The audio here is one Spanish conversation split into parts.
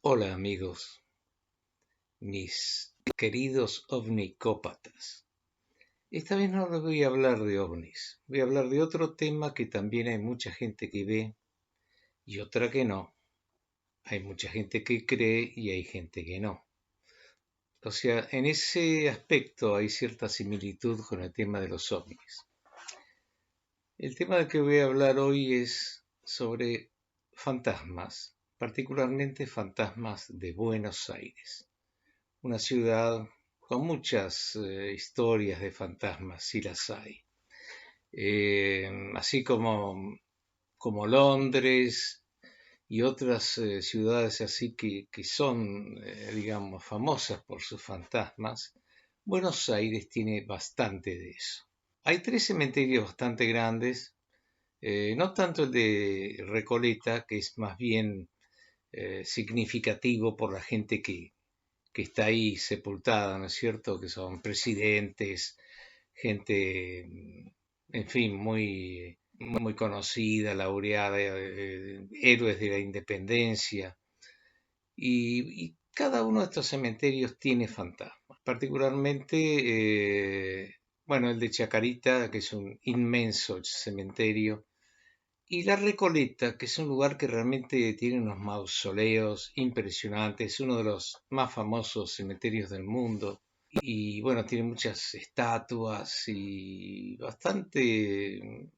Hola amigos, mis queridos ovnicópatas. Esta vez no les voy a hablar de ovnis, voy a hablar de otro tema que también hay mucha gente que ve y otra que no. Hay mucha gente que cree y hay gente que no. O sea, en ese aspecto hay cierta similitud con el tema de los ovnis. El tema del que voy a hablar hoy es sobre fantasmas, particularmente fantasmas de Buenos Aires. Una ciudad con muchas historias de fantasmas, si las hay. Así como Londres y otras ciudades así que son, digamos, famosas por sus fantasmas, Buenos Aires tiene bastante de eso. Hay tres cementerios bastante grandes, no tanto el de Recoleta, que es más bien significativo por la gente que está ahí sepultada, ¿no es cierto? Que son presidentes, gente, en fin, muy conocida, laureada, héroes de la independencia. Y cada uno de estos cementerios tiene fantasmas. Particularmente, bueno, el de Chacarita, que es un inmenso cementerio, y La Recoleta, que es un lugar que realmente tiene unos mausoleos impresionantes, es uno de los más famosos cementerios del mundo. Y bueno, tiene muchas estatuas y bastante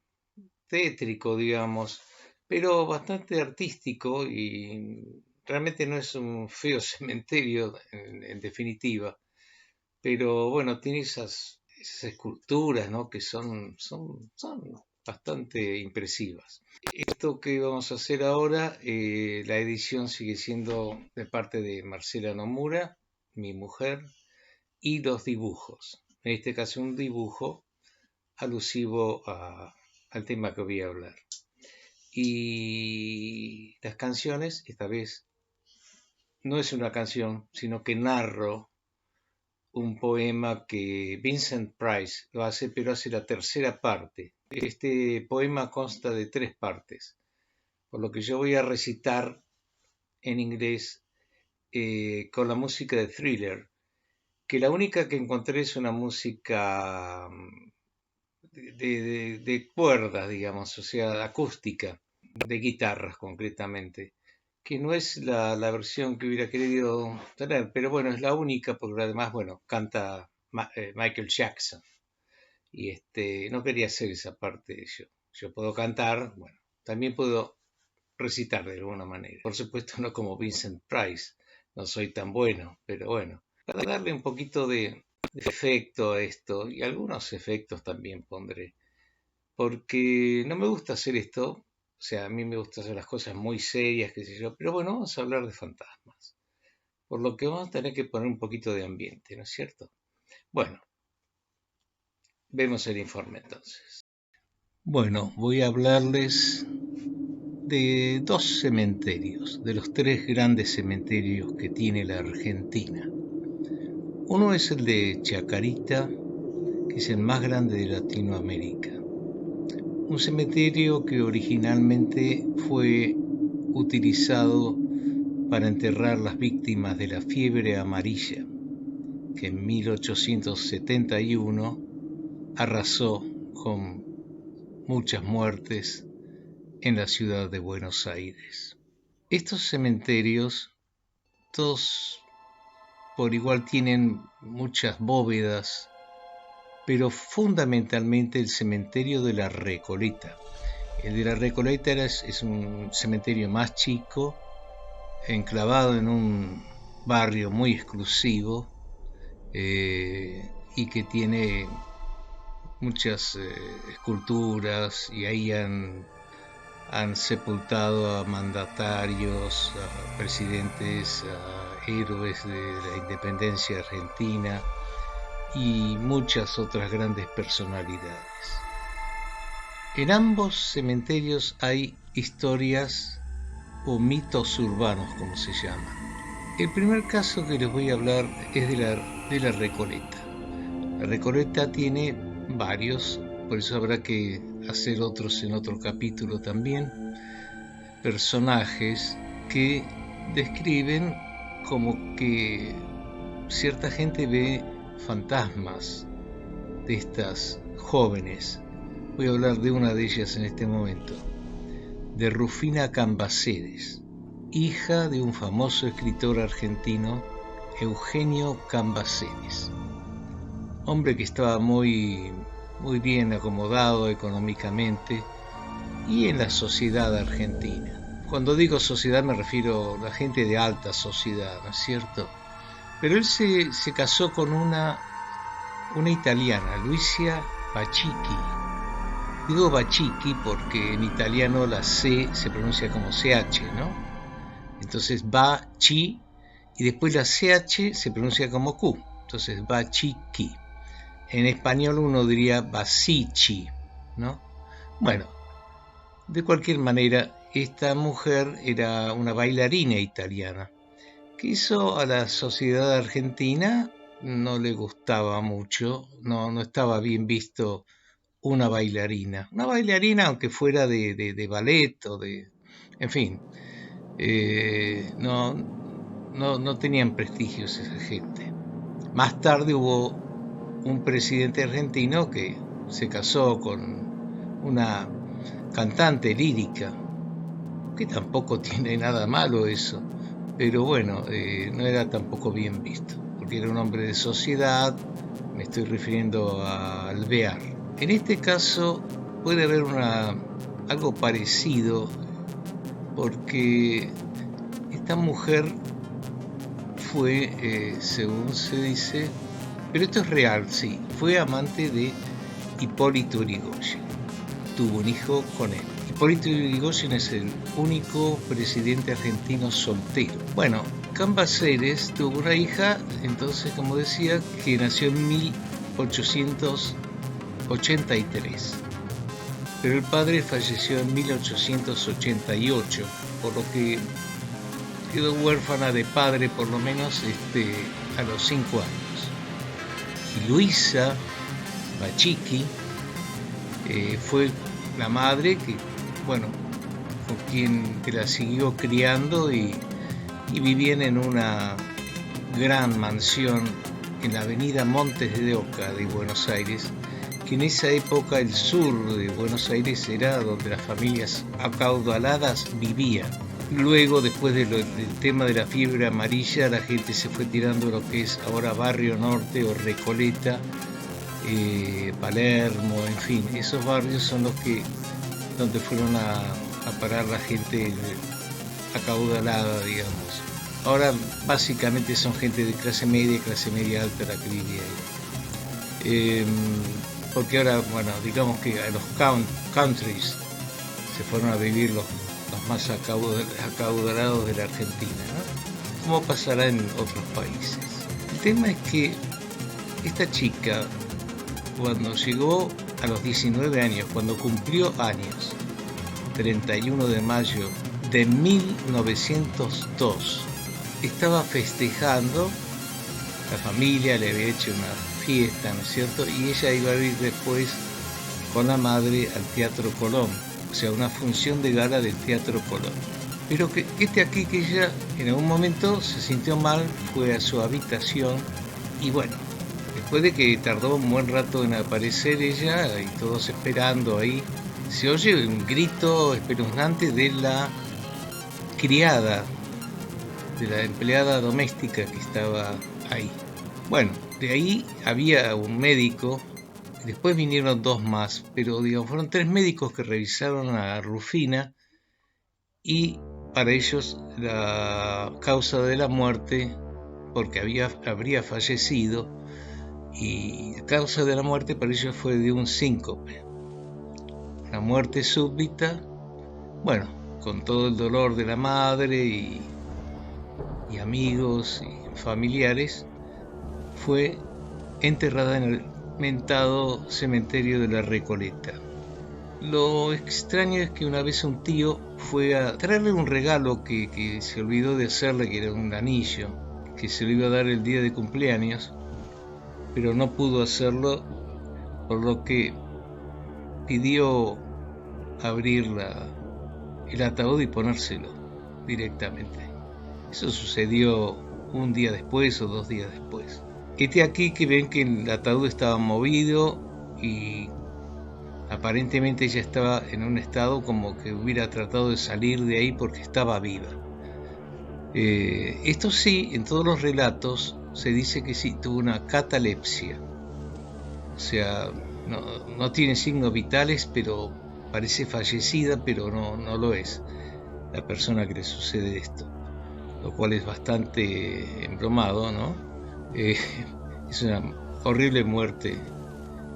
tétrico, digamos, pero bastante artístico y realmente no es un feo cementerio en definitiva. Pero bueno, tiene esas esculturas, ¿no? Que son bastante impresivas. Esto que vamos a hacer ahora, la edición sigue siendo de parte de Marcela Nomura, mi mujer, y los dibujos. En este caso un dibujo alusivo al tema que voy a hablar. Y las canciones, esta vez, no es una canción, sino que narro un poema que Vincent Price lo hace, pero hace la tercera parte. Este poema consta de tres partes, por lo que yo voy a recitar en inglés con la música de Thriller, que la única que encontré es una música de cuerdas, digamos, o sea, acústica, de guitarras concretamente, que no es la versión que hubiera querido tener, pero bueno, es la única, porque además, bueno, canta Michael Jackson. Y no quería hacer esa parte yo. Yo puedo cantar, bueno, también puedo recitar de alguna manera. Por supuesto, no como Vincent Price, no soy tan bueno, pero bueno, para darle un poquito de efecto a esto, y algunos efectos también pondré, porque no me gusta hacer esto, o sea, a mí me gusta hacer las cosas muy serias, qué sé yo, pero bueno, vamos a hablar de fantasmas, por lo que vamos a tener que poner un poquito de ambiente, ¿no es cierto? Bueno, vemos el informe entonces. Bueno, voy a hablarles de dos cementerios, de los tres grandes cementerios que tiene la Argentina. Uno es el de Chacarita, que es el más grande de Latinoamérica. Un cementerio que originalmente fue utilizado para enterrar las víctimas de la fiebre amarilla, que en 1871 arrasó con muchas muertes en la ciudad de Buenos Aires. Estos cementerios, todos por igual, tienen muchas bóvedas, pero fundamentalmente el cementerio de la Recoleta. El de la Recoleta es un cementerio más chico, enclavado en un barrio muy exclusivo y que tiene muchas esculturas, y ahí han sepultado a mandatarios, a presidentes, a héroes de la independencia argentina y muchas otras grandes personalidades. En ambos cementerios hay historias o mitos urbanos, como se llaman. El primer caso que les voy a hablar es de la Recoleta. La Recoleta tiene varios, por eso habrá que hacer otros en otro capítulo también, personajes que describen como que cierta gente ve fantasmas de estas jóvenes. Voy a hablar de una de ellas en este momento, de Rufina Cambaceres, hija de un famoso escritor argentino, Eugenio Cambaceres, hombre que estaba muy bien acomodado económicamente y en la sociedad argentina. Cuando digo sociedad me refiero a la gente de alta sociedad, ¿no es cierto? Pero él se casó con una italiana, Luisa Bacicchi. Digo Bacicchi porque en italiano la C se pronuncia como CH, ¿no? Entonces Bacci y después la CH se pronuncia como Q. Entonces Bacicchi. En español uno diría Bacicci, ¿no? Bueno, de cualquier manera, esta mujer era una bailarina italiana que hizo a la sociedad argentina, no le gustaba mucho, no estaba bien visto una bailarina, aunque fuera de ballet o en fin, no tenían prestigio esa gente. Más tarde hubo un presidente argentino que se casó con una cantante lírica, que tampoco tiene nada malo eso, pero bueno, no era tampoco bien visto, porque era un hombre de sociedad. Me estoy refiriendo a Alvear. En este caso puede haber algo parecido, porque esta mujer fue, según se dice, pero esto es real, sí, fue amante de Hipólito Yrigoyen. Tuvo un hijo con él. Hipólito Yrigoyen es el único presidente argentino soltero. Bueno, Cambaceres tuvo una hija, entonces, como decía, que nació en 1883. Pero el padre falleció en 1888, por lo que quedó huérfana de padre por lo menos a los 5 años. Y Luisa Bacicchi fue la madre que, bueno, con quien la siguió criando y vivían en una gran mansión en la avenida Montes de Oca de Buenos Aires, que en esa época el sur de Buenos Aires era donde las familias acaudaladas vivían. Luego, después del tema de la fiebre amarilla, la gente se fue tirando a lo que es ahora Barrio Norte o Recoleta, Palermo, en fin, esos barrios son los que donde fueron a parar la gente acaudalada, digamos. Ahora básicamente son gente de clase media alta la que vive ahí. Porque ahora, bueno, digamos que a los countries se fueron a vivir los más acaudalados de la Argentina, ¿no? Como pasará en otros países. El tema es que esta chica, cuando llegó a los 19 años, cuando cumplió años, 31 de mayo de 1902, estaba festejando, la familia le había hecho una fiesta, ¿no es cierto? Y ella iba a ir después con la madre al Teatro Colón, o sea, una función de gala del Teatro Colón. Pero que aquí que ella en algún momento se sintió mal, fue a su habitación y bueno, después de que tardó un buen rato en aparecer ella y todos esperando ahí, se oye un grito espeluznante de la criada, de la empleada doméstica que estaba ahí. Bueno, de ahí había un médico, después vinieron 2 más, pero digamos, fueron 3 médicos que revisaron a Rufina y para ellos la causa de la muerte, porque habría fallecido, y la causa de la muerte para ellos fue de un síncope. La muerte súbita, bueno, con todo el dolor de la madre y amigos y familiares, fue enterrada en el mentado cementerio de la Recoleta. Lo extraño es que una vez un tío fue a traerle un regalo que se olvidó de hacerle, que era un anillo, que se lo iba a dar el día de cumpleaños, pero no pudo hacerlo, por lo que pidió abrir el ataúd y ponérselo directamente. Eso sucedió un día después o 2 días después. Aquí que ven que el ataúd estaba movido y aparentemente ella estaba en un estado como que hubiera tratado de salir de ahí porque estaba viva. Esto sí, en todos los relatos se dice que sí tuvo una catalepsia. O sea, no tiene signos vitales, pero parece fallecida, pero no lo es la persona que le sucede esto. Lo cual es bastante embromado, ¿no? Es una horrible muerte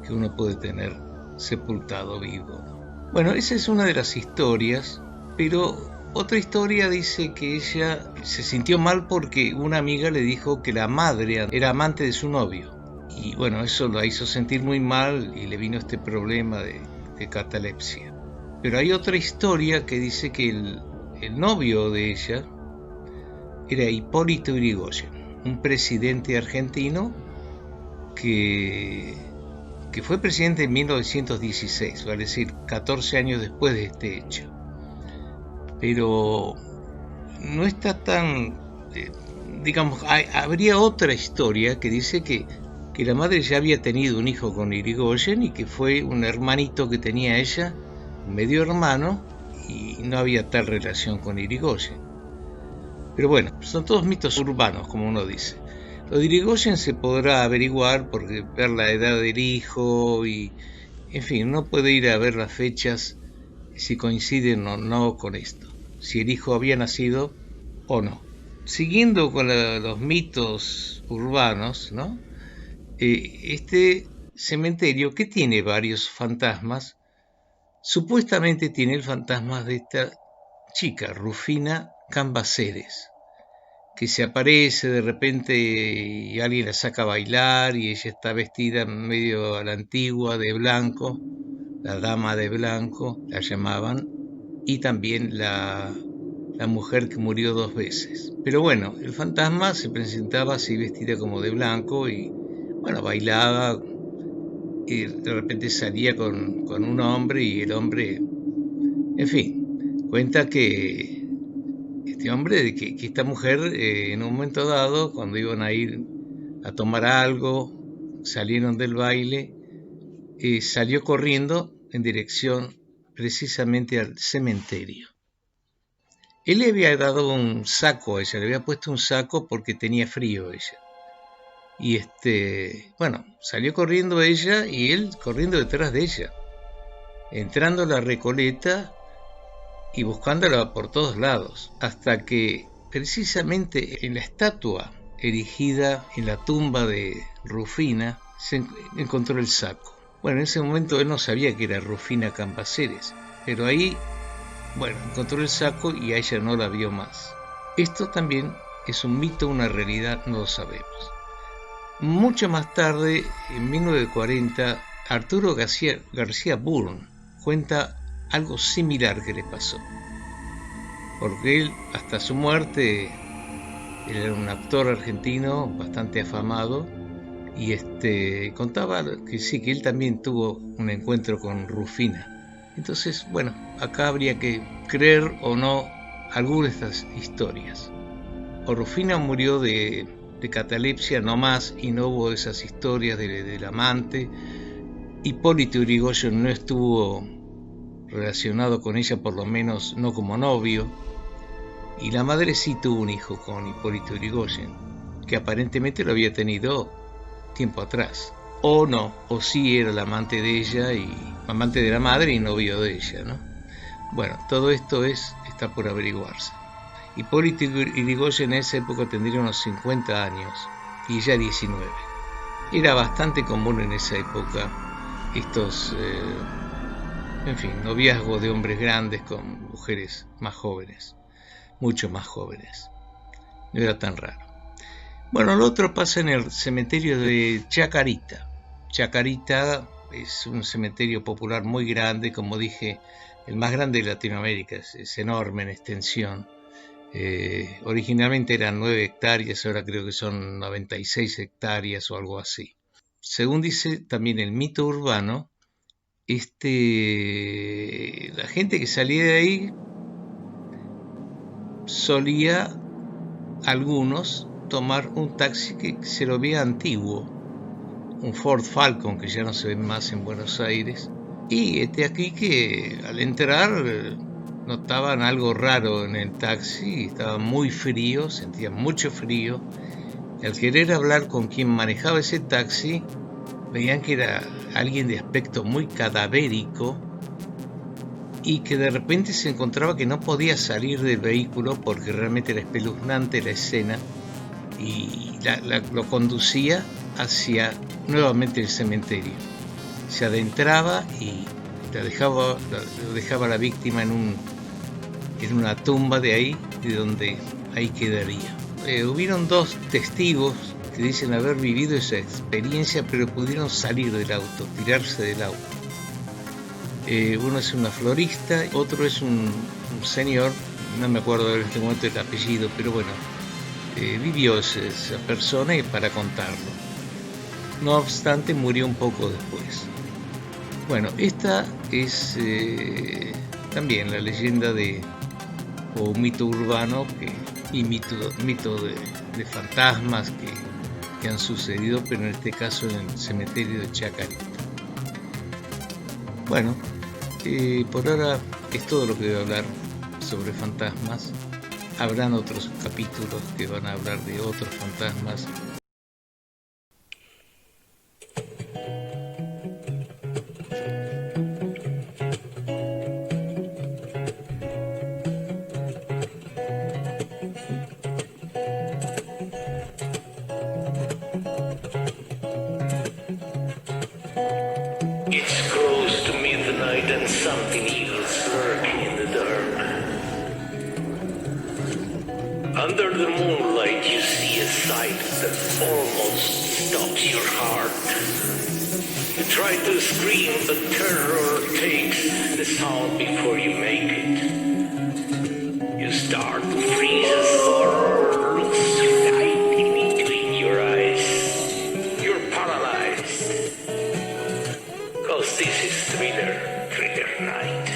que uno puede tener sepultado vivo, ¿no? Bueno, esa es una de las historias, pero otra historia dice que ella se sintió mal porque una amiga le dijo que la madre era amante de su novio. Y bueno, eso la hizo sentir muy mal y le vino este problema de catalepsia. Pero hay otra historia que dice que el novio de ella era Hipólito Yrigoyen, un presidente argentino que fue presidente en 1916, vale decir, 14 años después de este hecho. Pero no está tan, digamos, habría otra historia que dice que la madre ya había tenido un hijo con Irigoyen y que fue un hermanito que tenía ella, un medio hermano, y no había tal relación con Irigoyen. Pero bueno, son todos mitos urbanos, como uno dice. Lo de Irigoyen se podrá averiguar porque ver la edad del hijo y, en fin, uno puede ir a ver las fechas si coinciden o no con esto, si el hijo había nacido o no. Siguiendo con los mitos urbanos, ¿no? Este cementerio, que tiene varios fantasmas, supuestamente tiene el fantasma de esta chica, Rufina Cambaceres, que se aparece de repente y alguien la saca a bailar y ella está vestida medio a la antigua de blanco, la dama de blanco la llamaban, y también la mujer que murió 2 veces. Pero bueno, el fantasma se presentaba así vestida como de blanco y bueno, bailaba y de repente salía con un hombre y el hombre, en fin, cuenta que este hombre, que esta mujer en un momento dado, cuando iban a ir a tomar algo, salieron del baile, salió corriendo en dirección precisamente al cementerio. Él le había dado un saco a ella, le había puesto un saco porque tenía frío ella. Y bueno, salió corriendo ella y él corriendo detrás de ella, entrando a la Recoleta y buscándola por todos lados, hasta que precisamente en la estatua erigida en la tumba de Rufina se encontró el saco. Bueno, en ese momento él no sabía que era Rufina Cambaceres, pero ahí, bueno, encontró el saco y a ella no la vio más. Esto también es un mito, una realidad, no lo sabemos. Mucho más tarde, en 1940, Arturo García Burn cuenta algo similar que le pasó. Porque él, hasta su muerte, él era un actor argentino bastante afamado y contaba que sí, que él también tuvo un encuentro con Rufina. Entonces, bueno, acá habría que creer o no algunas de estas historias. O Rufina murió de catalepsia nomás y no hubo esas historias del amante. Hipólito Yrigoyen no estuvo relacionado con ella, por lo menos no como novio, y la madre sí tuvo un hijo con Hipólito Yrigoyen, que aparentemente lo había tenido tiempo atrás, o no, o sí era el amante de ella y amante de la madre y novio de ella, ¿no? Bueno, todo esto está por averiguarse. Hipólito Yrigoyen en esa época tendría unos 50 años y ella 19. Era bastante común en esa época estos, en fin, noviazgos de hombres grandes con mujeres más jóvenes, mucho más jóvenes. No era tan raro. Bueno, lo otro pasa en el cementerio de Chacarita. Chacarita es un cementerio popular muy grande, como dije, el más grande de Latinoamérica, es enorme en extensión. Originalmente eran 9 hectáreas, ahora creo que son 96 hectáreas o algo así. Según dice también el mito urbano, la gente que salía de ahí solía algunos tomar un taxi que se lo veía antiguo, un Ford Falcon que ya no se ve más en Buenos Aires. Y aquí que al entrar notaban algo raro en el taxi, estaba muy frío, sentían mucho frío. Y al querer hablar con quien manejaba ese taxi, veían que era alguien de aspecto muy cadavérico y que de repente se encontraba que no podía salir del vehículo porque realmente era espeluznante la escena, y lo conducía hacia nuevamente el cementerio. Se adentraba y lo dejaba la víctima en una tumba de ahí, de donde ahí quedaría. Hubieron 2 testigos que dicen haber vivido esa experiencia, pero pudieron salir del auto, tirarse del auto. Uno es una florista, otro es un señor, no me acuerdo en este momento el apellido, pero bueno, vivió esa persona y para contarlo. No obstante, murió un poco después. Bueno, esta es también la leyenda o un mito urbano y mito de fantasmas que han sucedido, pero en este caso en el cementerio de Chacarita. Bueno, por ahora es todo lo que voy a hablar sobre fantasmas. Habrán otros capítulos que van a hablar de otros fantasmas. It's close to midnight and something evil's lurking in the dark. Under the moonlight you see a sight that almost stops your heart. You try to scream, but terror takes the sound before you make it. You start to freeze as horror looks right in between your eyes. You're paralyzed. Cause this is thriller night.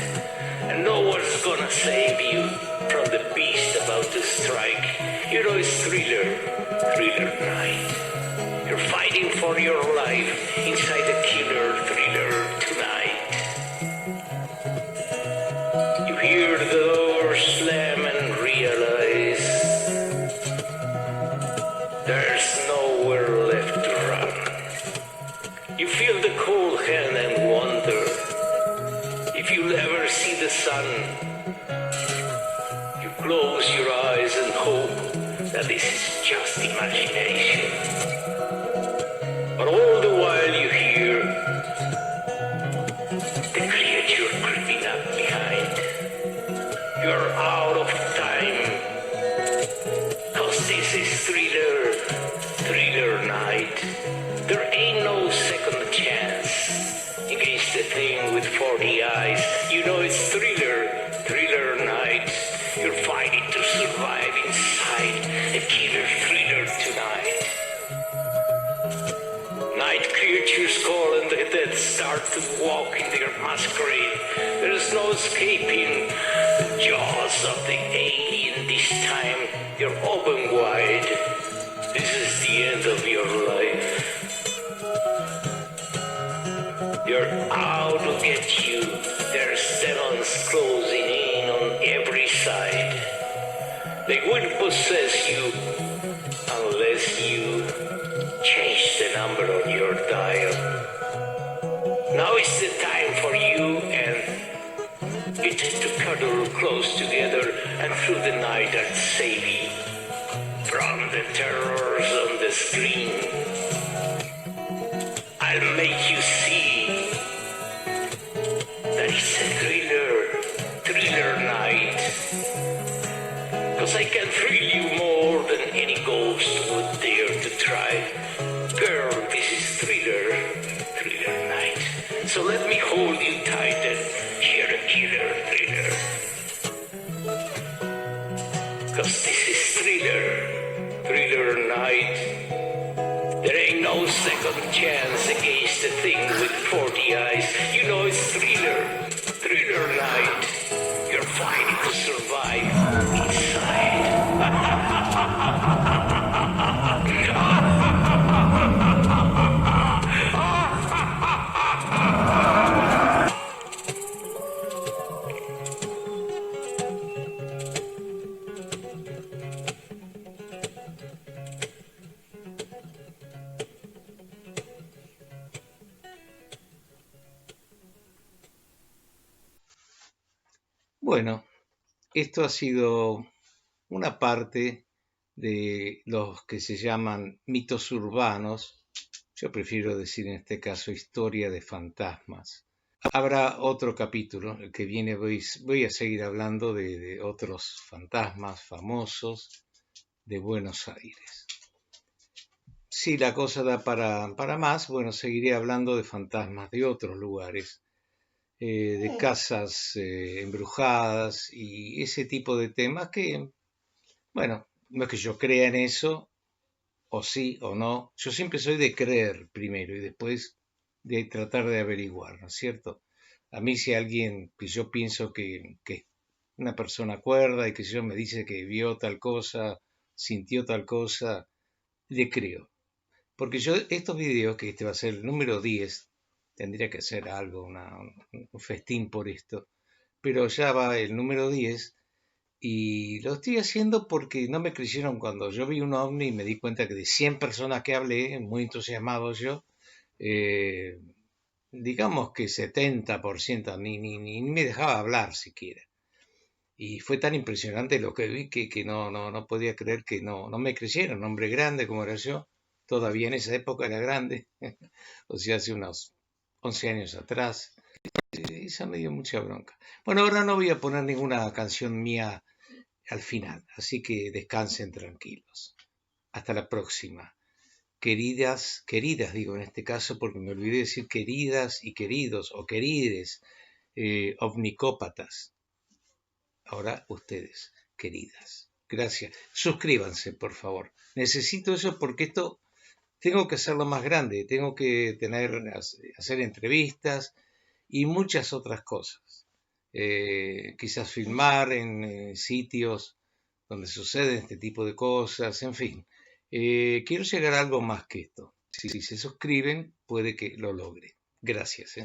And no one's gonna save you from the beast about to strike. You know it's thriller night. You're fighting for your life inside a killer thriller tonight. You hear the door slam and realize there's nowhere left to run. You feel the cold hand and wonder if you'll ever see the sun. You close your eyes and hope that this is just imagination. But all the while you hear the creature creeping up behind. You're out of time, cause this is thriller night. There ain't no second chance against the thing with 40 eyes. You know it's thriller night. You're fighting to survive inside a killer thriller tonight. Night creatures call and the dead start to walk in their masquerade. There's no escaping the jaws of the alien. This time you're open wide. This is the end of your life. You're out to get you. There's demons closing in on every side. They wouldn't possess you unless you change the number on your dial. Now is the time for you and it to cuddle close together and through the night and save you from the terrors on the screen. I'll make you see that it's a thriller night. Cause I can thrill you more than any ghost would dare to try. Girl, this is thriller night. So let me hold you tight and share a killer thriller. Cause this is thriller night. There ain't no second chance against the thing with 40 eyes. You know it's thriller night. You're fighting to survive inside. Bueno, esto ha sido una parte de los que se llaman mitos urbanos. Yo prefiero decir en este caso historia de fantasmas. Habrá otro capítulo, el que viene voy a seguir hablando de otros fantasmas famosos de Buenos Aires. Si la cosa da para más, bueno, seguiré hablando de fantasmas de otros lugares, de casas embrujadas y ese tipo de temas que, bueno, no es que yo crea en eso, o sí o no. Yo siempre soy de creer primero y después de tratar de averiguar, ¿no es cierto? A mí si alguien que yo pienso que una persona cuerda y que yo me dice que vio tal cosa, sintió tal cosa, le creo. Porque yo estos videos, que este va a ser el número 10, tendría que hacer algo, un festín por esto, pero ya va el número 10 y lo estoy haciendo porque no me creyeron cuando yo vi un ovni y me di cuenta que de 100 personas que hablé, muy entusiasmado yo, eh, digamos que 70% ni me dejaba hablar siquiera. Y fue tan impresionante lo que vi que no podía creer que no me creyeron. Hombre grande como era yo, todavía en esa época era grande, o sea, hace unos 11 años atrás. Esa me dio mucha bronca. Bueno, ahora no voy a poner ninguna canción mía al final, así que descansen tranquilos. Hasta la próxima. Queridas digo en este caso porque me olvidé decir queridas y queridos o querides, ovnicópatas. Ahora ustedes, queridas. Gracias. Suscríbanse, por favor. Necesito eso porque esto tengo que hacerlo más grande. Tengo que hacer entrevistas y muchas otras cosas. Quizás filmar en sitios donde suceden este tipo de cosas, en fin. Quiero llegar a algo más que esto. Si se suscriben, puede que lo logre. Gracias.